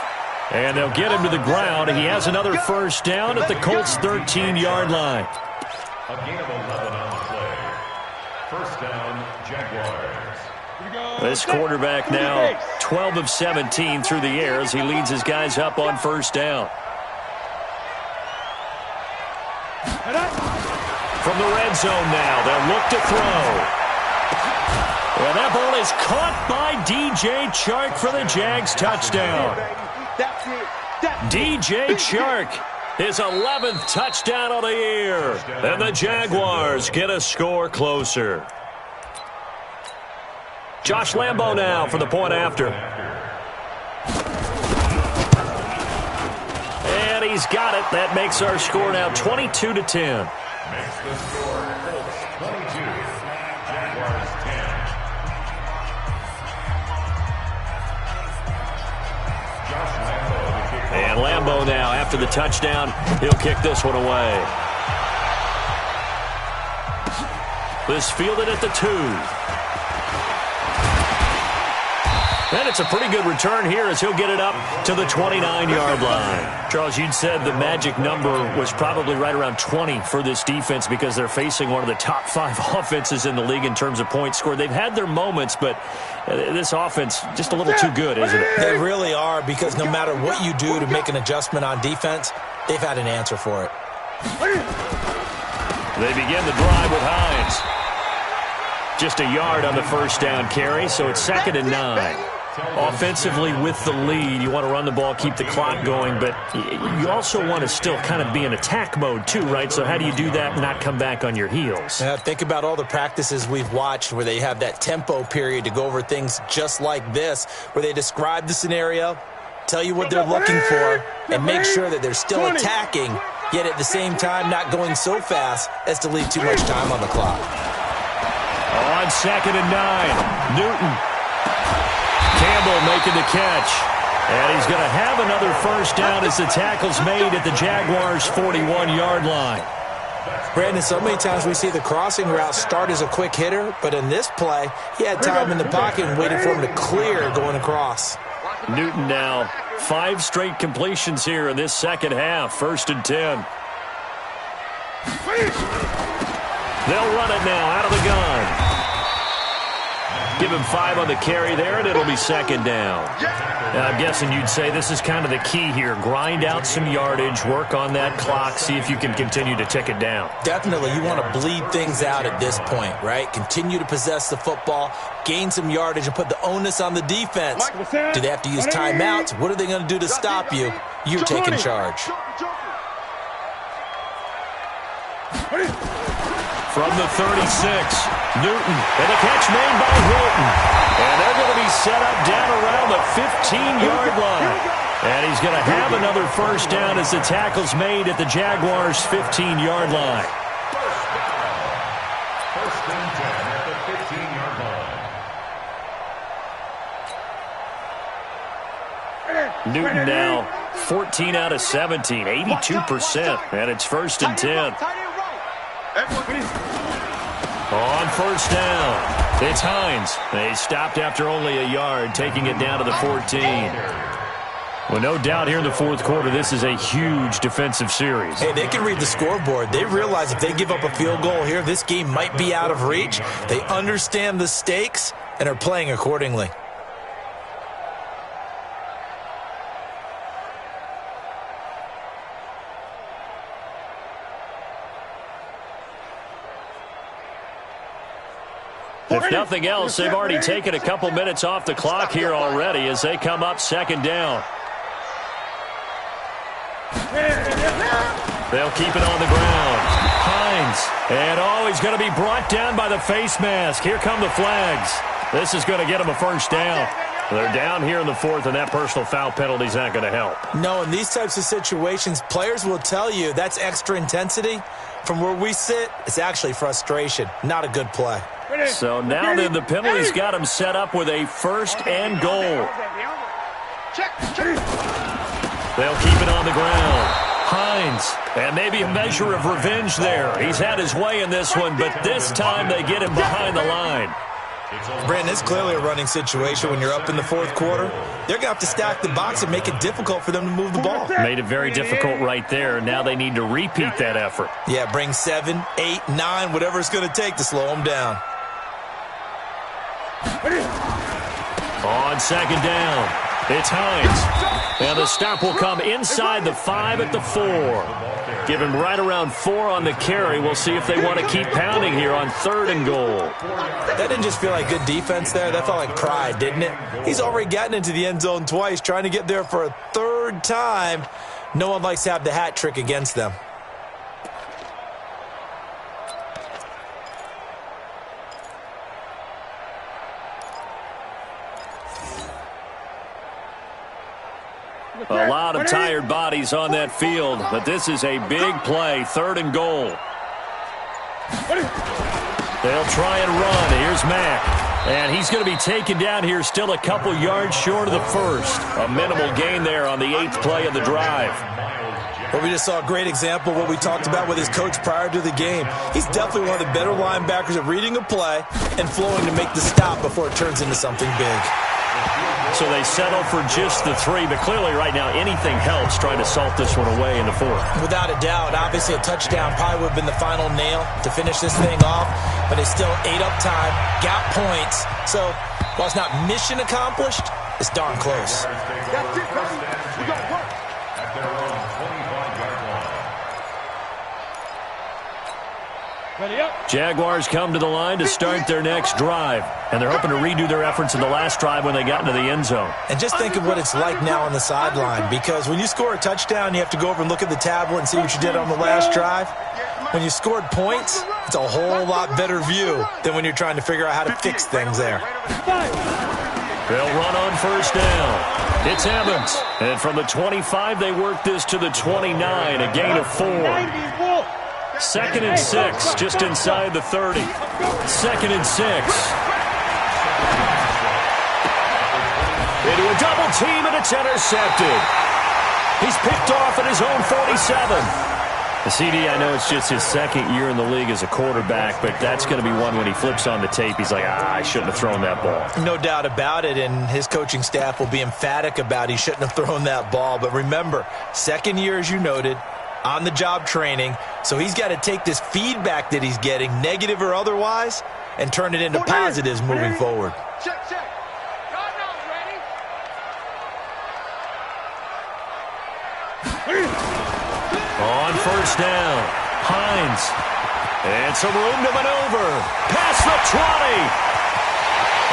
And they'll get him to the ground. He has another first down at the Colts' 13-yard line. A gain of 11 on the play. First down, Jaguars. This quarterback now 12 of 17 through the air as he leads his guys up on first down. From the red zone now, they'll look to throw. And that ball is caught by DJ Chark for the Jags touchdown. DJ Chark, his 11th touchdown of the year. And the Jaguars get a score closer. Josh Lambo now for the point after. And he's got it. That makes our score now 22-10. Makes the score Colts 22, Jaguars 10. Josh Lambo to kick off. And Lambo now, after the touchdown, he'll kick this one away. This fielded at the 2. And it's a pretty good return here as he'll get it up to the 29-yard line. Charles, you'd said the magic number was probably right around 20 for this defense because they're facing one of the top 5 offenses in the league in terms of points scored. They've had their moments, but this offense just a little too good, isn't it? They really are, because no matter what you do to make an adjustment on defense, they've had an answer for it. They begin the drive with Hines. Just a yard on the first down carry, so it's 2nd and 9. Offensively with the lead, you want to run the ball, keep the clock going, but you also want to still kind of be in attack mode too, right? So how do you do that and not come back on your heels? Yeah, think about all the practices we've watched where they have that tempo period to go over things just like this, where they describe the scenario, tell you what they're looking for, and make sure that they're still attacking, yet at the same time not going so fast as to leave too much time on the clock. On 2nd and 9, Newton. Campbell making the catch. And he's going to have another first down as the tackle's made at the Jaguars' 41-yard line. Brandon, so many times we see the crossing route start as a quick hitter, but in this play, he had time in the pocket and waited for him to clear going across. Newton now, 5 straight completions here in this second half. 1st and 10. They'll run it now out of the gun. Give him 5 on the carry there, and it'll be 2nd down. Now, I'm guessing you'd say this is kind of the key here. Grind out some yardage, work on that clock, see if you can continue to tick it down. Definitely, you want to bleed things out at this point, right? Continue to possess the football, gain some yardage, and put the onus on the defense. Do they have to use timeouts? What are they going to do to stop you? You're taking charge. From the 36, Newton, and the catch made by Hilton. And they're going to be set up down around the 15-yard line. And he's going to have another first down as the tackle's made at the Jaguars' 15-yard line. First and 10 at the 15-yard line. Newton now 14 out of 17, 82%. And it's 1st and 10. On first down, it's Hines. They stopped after only a yard, taking it down to the 14. Well, no doubt here in the fourth quarter, this is a huge defensive series. Hey, they can read the scoreboard. They realize if they give up a field goal here, this game might be out of reach. They understand the stakes and are playing accordingly. If nothing else, they've already taken a couple minutes off the clock here already as they come up 2nd down. They'll keep it on the ground. Hines. And he's going to be brought down by the face mask. Here come the flags. This is going to get him a first down. They're down here in the 4th, and that personal foul penalty is not going to help. No, in these types of situations, players will tell you that's extra intensity. From where we sit, it's actually frustration. Not a good play. So now then the penalty's got him set up with a 1st and goal. They'll keep it on the ground. Hines, and maybe a measure of revenge there. He's had his way in this one, but this time they get him behind the line. Brandon, it's clearly a running situation when you're up in the 4th quarter. They're going to have to stack the box and make it difficult for them to move the ball. Made it very difficult right there. Now they need to repeat that effort. Yeah, bring 7, 8, 9, whatever it's going to take to slow them down. On 2nd down, it's Hines. And the stop will come inside the 5 at the 4. Give him right around 4 on the carry. We'll see if they want to keep pounding here on 3rd and goal. That didn't just feel like good defense there. That felt like pride, didn't it? He's already gotten into the end zone twice, trying to get there for a 3rd time. No one likes to have the hat trick against them. A lot of tired bodies on that field, but this is a big play, 3rd and goal. They'll try and run. Here's Mack. And he's going to be taken down here, still a couple yards short of the first. A minimal gain there on the 8th play of the drive. Well, we just saw a great example of what we talked about with his coach prior to the game. He's definitely one of the better linebackers at reading a play and flowing to make the stop before it turns into something big. So they settle for just the 3, but clearly right now anything helps trying to salt this one away in the 4th. Without a doubt, obviously a touchdown probably would have been the final nail to finish this thing off, but it's still ate up time, got points. So while it's not mission accomplished, it's darn close. That's it, buddy. We got work. At their own 25-yard line. Ready up. Jaguars come to the line to start their next drive, and they're hoping to redo their efforts in the last drive when they got into the end zone. And just think of what it's like now on the sideline, because when you score a touchdown, you have to go over and look at the tablet and see what you did on the last drive. When you scored points, it's a whole lot better view than when you're trying to figure out how to fix things there. They'll run on 1st down. It's Evans. And from the 25, they work this to the 29, a gain of 4. 2nd and 6, just inside the 30. 2nd and 6. Into a double team, and it's intercepted. He's picked off at his own 47. The CD, I know it's just his 2nd year in the league as a quarterback, but that's going to be one when he flips on the tape. He's like, I shouldn't have thrown that ball. No doubt about it, and his coaching staff will be emphatic about he shouldn't have thrown that ball. But remember, 2nd year, as you noted, on-the-job training, so he's got to take this feedback that he's getting, negative or otherwise, and turn it into positives moving forward. Check, check. On 1st down, Hines. And some room to maneuver. Past the 20.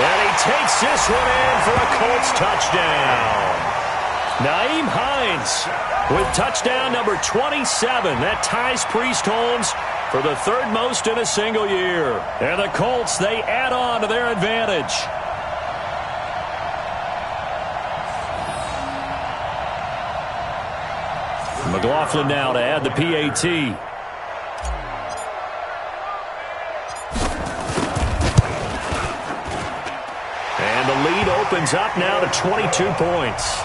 And he takes this one in for a Colts touchdown. Nyheim Hines with touchdown number 27. That ties Priest Holmes for the 3rd most in a single year. And the Colts, they add on to their advantage. McLaughlin now to add the PAT. And the lead opens up now to 22 points.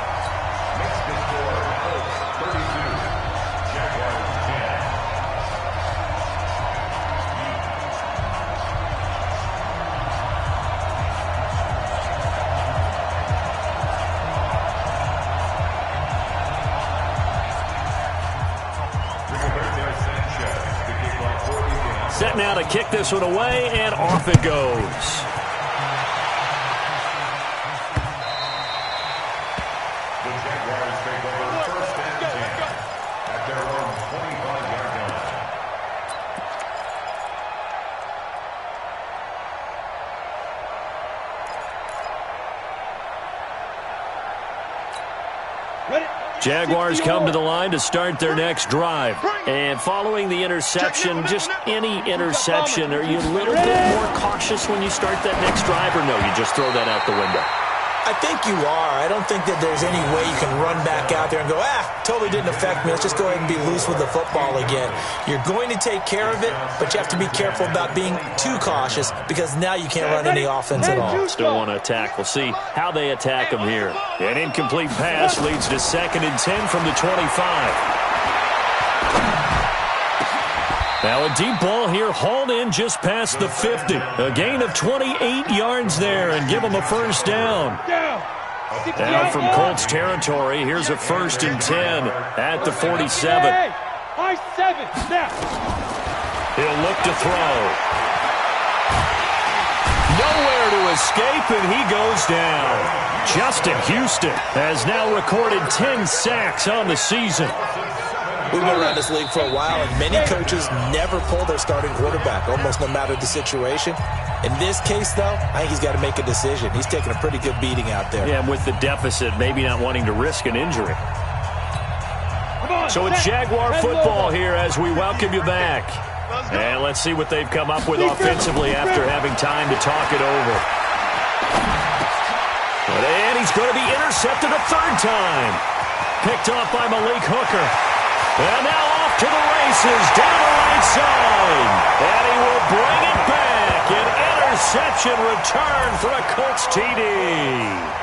Set now to kick this one away, and off it goes. The Jaguars take over 1st and 10 at their own 25-yard line. Jaguars come to the line to start their next drive. And following the interception, just any interception, are you a little bit more cautious when you start that next drive, or no, you just throw that out the window? I think you are. I don't think that there's any way you can run back out there and go, totally didn't affect me. Let's just go ahead and be loose with the football again. You're going to take care of it, but you have to be careful about being too cautious because now you can't run any offense at all. Still want to attack. We'll see how they attack them here. An incomplete pass leads to 2nd and 10 from the 25. Now a deep ball here, hauled in just past the 50. A gain of 28 yards there and give them a 1st down. Now from Colts territory, here's a 1st and 10 at the 47. He'll look to throw. Nowhere to escape, and he goes down. Justin Houston has now recorded 10 sacks on the season. We've been around this league for a while, and many coaches never pull their starting quarterback, almost no matter the situation. In this case, though, I think he's got to make a decision. He's taking a pretty good beating out there. Yeah, and with the deficit, maybe not wanting to risk an injury. So it's Jaguar football here as we welcome you back. And let's see what they've come up with offensively after having time to talk it over. And he's going to be intercepted a 3rd time. picked off by Malik Hooker. And now off to the races, down the right side. And he will bring it back. An interception return for a Colts TD.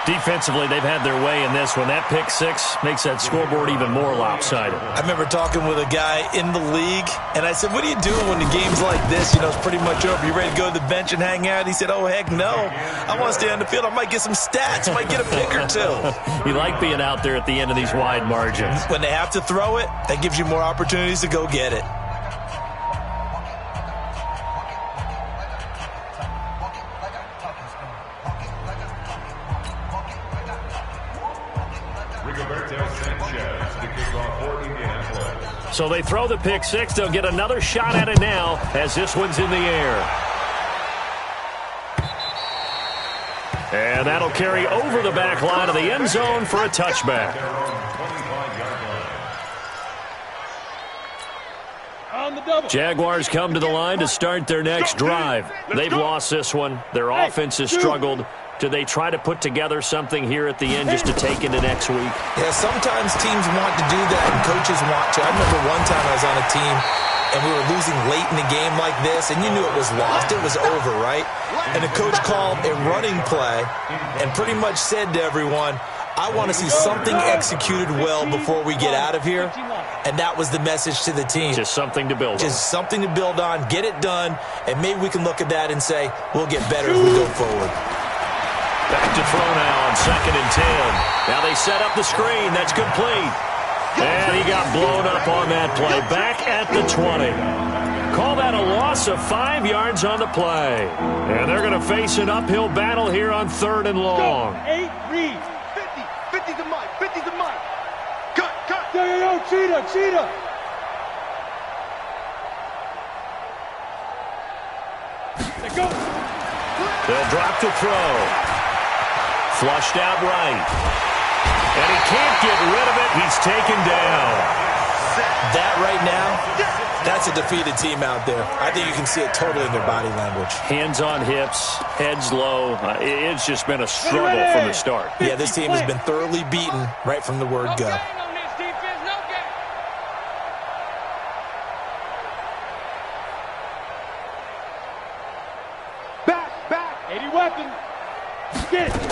Defensively, they've had their way in this one. That pick six makes that scoreboard even more lopsided. I remember talking with a guy in the league, and I said, what are you doing when the game's like this? You know, it's pretty much over. You ready to go to the bench and hang out? He said, oh, heck no. I want to stay on the field. I might get some stats. I might get a pick or two. You like being out there at the end of these wide margins. When they have to throw it, that gives you more opportunities to go get it. So they throw the pick six. They'll get another shot at it now as this one's in the air. And that'll carry over the back line of the end zone for a touchback. Jaguars come to the line to start their next drive. They've lost this one. Their offense has struggled. Do they try to put together something here at the end just to take into next week? Yeah, sometimes teams want to do that and coaches want to. I remember one time I was on a team and we were losing late in the game like this, and you knew it was lost. It was over, right? And the coach called a running play and pretty much said to everyone, I want to see something executed well before we get out of here. And that was the message to the team. Just something to build on. Just something to build on, get it done, and maybe we can look at that and say, we'll get better as we go forward. Back to throw now on 2nd and 10. Now they set up the screen. That's complete. And he got blown up on that play. Back at the 20. Call that a loss of 5 yards on the play. And they're going to face an uphill battle here on 3rd and long. 8 reads. 50 to Mike. 50 to Mike. Cut. Yo, cheetah. Let's go. They'll drop to throw. Flushed out right. And he can't get rid of it. He's taken down. That right now, that's a defeated team out there. I think you can see it totally in their body language. Hands on hips, heads low. It's just been a struggle from the start. Yeah, this team has been thoroughly beaten right from the word go. Back. 80 weapons. Get it.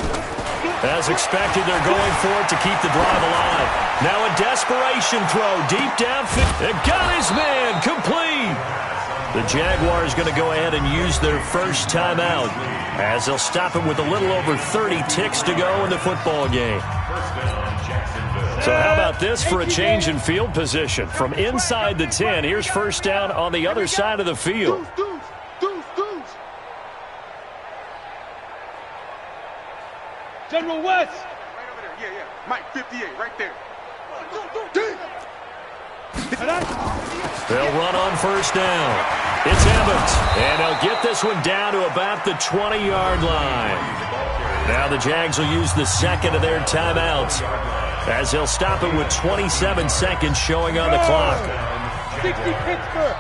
As expected, they're going for it to keep the drive alive. Now a desperation throw deep downfield. It got his man complete. The Jaguars going to go ahead and use their first timeout as they'll stop it with a little over 30 ticks to go in the football game. So how about this for a change in field position? From inside the 10, here's first down on the other side of the field. Deuce. General West. Right over there. Yeah. Mike, 58, right there. They'll run on first down. It's Evans. And they'll get this one down to about the 20-yard line. Now the Jags will use the second of their timeouts as they'll stop it with 27 seconds showing on the clock. 60 Pittsburgh.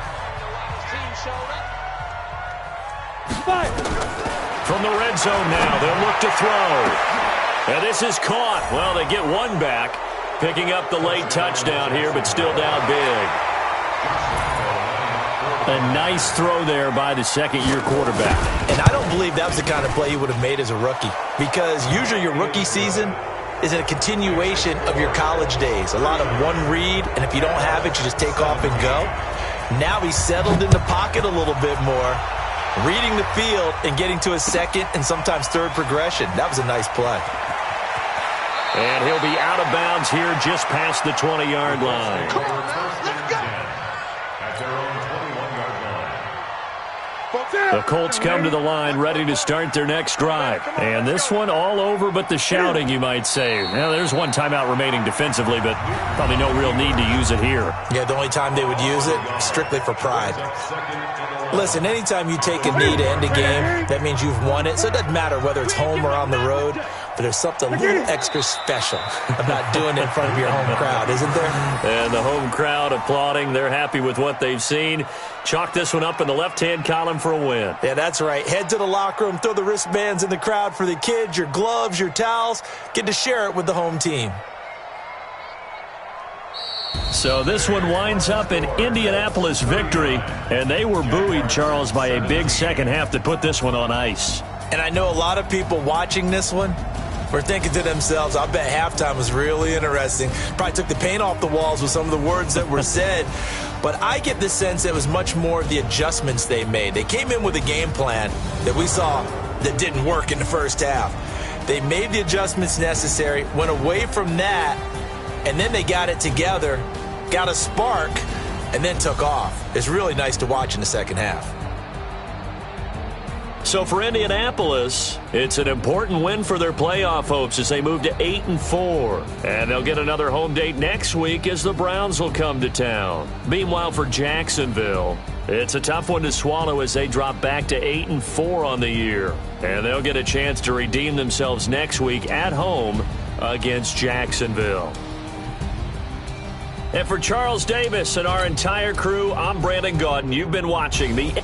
From the red zone now, they'll look to throw. And this is caught. Well, they get one back, picking up the late touchdown here, but still down big. A nice throw there by the second-year quarterback. And I don't believe that was the kind of play he would have made as a rookie, because usually your rookie season is a continuation of your college days. A lot of one read, and if you don't have it, you just take off and go. Now he's settled in the pocket a little bit more, reading the field and getting to his second and sometimes third progression. That was a nice play. And he'll be out of bounds here just past the 20-yard line. The Colts come to the line ready to start their next drive. And this one all over but the shouting, you might say. Now, there's one timeout remaining defensively, but probably no real need to use it here. Yeah, the only time they would use it, strictly for pride. Listen, anytime you take a knee to end a game, that means you've won it. So it doesn't matter whether it's home or on the road. But there's something a little extra special about doing it in front of your home crowd, isn't there? And the home crowd applauding. They're happy with what they've seen. Chalk this one up in the left-hand column for a win. Yeah, that's right. Head to the locker room, throw the wristbands in the crowd for the kids, your gloves, your towels. Get to share it with the home team. So this one winds up in Indianapolis victory, and they were buoyed, Charles, by a big second half that put this one on ice. And I know a lot of people watching this one were thinking to themselves, I bet halftime was really interesting. Probably took the paint off the walls with some of the words that were said. But I get the sense it was much more the adjustments they made. They came in with a game plan that we saw that didn't work in the first half. They made the adjustments necessary, went away from that, and then they got it together, got a spark, and then took off. It's really nice to watch in the second half. So for Indianapolis, it's an important win for their playoff hopes as they move to 8-4. And they'll get another home date next week as the Browns will come to town. Meanwhile, for Jacksonville, it's a tough one to swallow as they drop back to 8-4 on the year. And they'll get a chance to redeem themselves next week at home against Jacksonville. And for Charles Davis and our entire crew, I'm Brandon Gaudin. You've been watching the